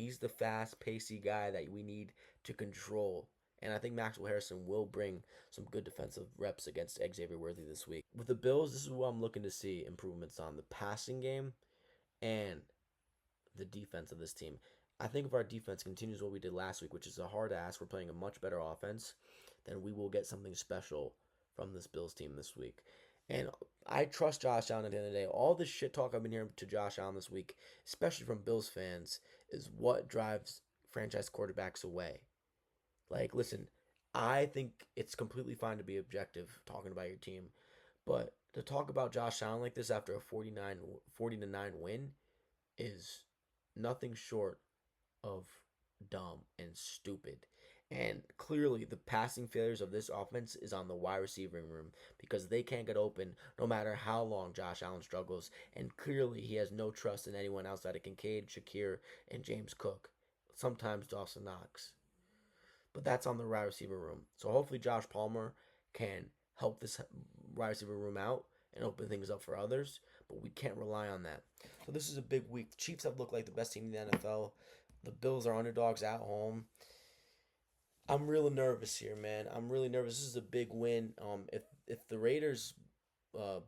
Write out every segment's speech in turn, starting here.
He's the fast, pacey guy that we need to control. And I think Maxwell Harrison will bring some good defensive reps against Xavier Worthy this week. With the Bills, this is what I'm looking to see improvements on the passing game and the defense of this team. I think if our defense continues what we did last week, which is a hard ask, we're playing a much better offense, then we will get something special from this Bills team this week. And I trust Josh Allen at the end of the day. All the shit talk I've been hearing to Josh Allen this week, especially from Bills fans, is what drives franchise quarterbacks away. Like, listen, I think it's completely fine to be objective talking about your team, but to talk about Josh Allen like this after a 40 to 9 win is nothing short of dumb and stupid. And clearly, the passing failures of this offense is on the wide receiving room because they can't get open no matter how long Josh Allen struggles. And clearly, he has no trust in anyone outside of Kincaid, Shakir, and James Cook. Sometimes Dawson Knox. But that's on the wide receiver room. So hopefully, Josh Palmer can help this wide receiver room out and open things up for others. But we can't rely on that. So this is a big week. The Chiefs have looked like the best team in the NFL. The Bills are underdogs at home. I'm really nervous here, man. I'm really nervous. This is a big win. If the Raiders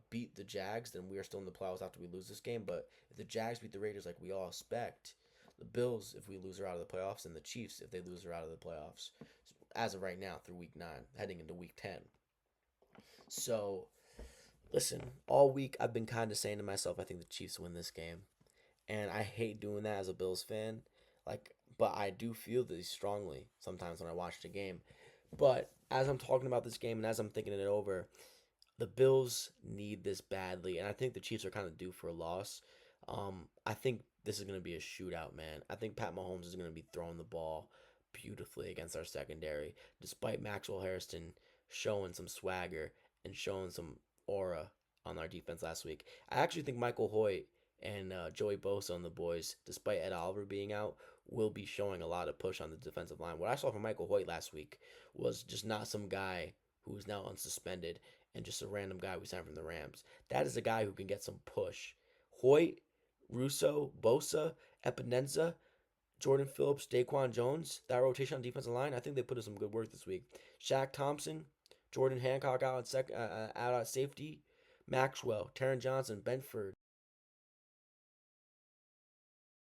beat the Jags, then we are still in the playoffs after we lose this game. But if the Jags beat the Raiders like we all expect, the Bills, if we lose, are out of the playoffs, and the Chiefs, if they lose, are out of the playoffs. As of right now, through week 9, heading into week 10. So, listen, all week I've been kind of saying to myself, I think the Chiefs win this game, and I hate doing that as a Bills fan. But I do feel this strongly sometimes when I watch the game. But as I'm talking about this game and as I'm thinking it over, the Bills need this badly, and I think the Chiefs are kind of due for a loss. I think this is going to be a shootout, man. I think Pat Mahomes is going to be throwing the ball beautifully against our secondary, despite Maxwell Harrison showing some swagger and showing some aura on our defense last week. I actually think Michael Hoyt and Joey Bosa and the boys, despite Ed Oliver being out, will be showing a lot of push on the defensive line. What I saw from Michael Hoyt last week was just not some guy who is now unsuspended and just a random guy we signed from the Rams. That is a guy who can get some push. Hoyt, Russo, Bosa, Epinenza, Jordan Phillips, Daquan Jones, that rotation on defensive line, I think they put in some good work this week. Shaq Thompson, Jordan Hancock out at safety, Maxwell, Taron Johnson, Benford,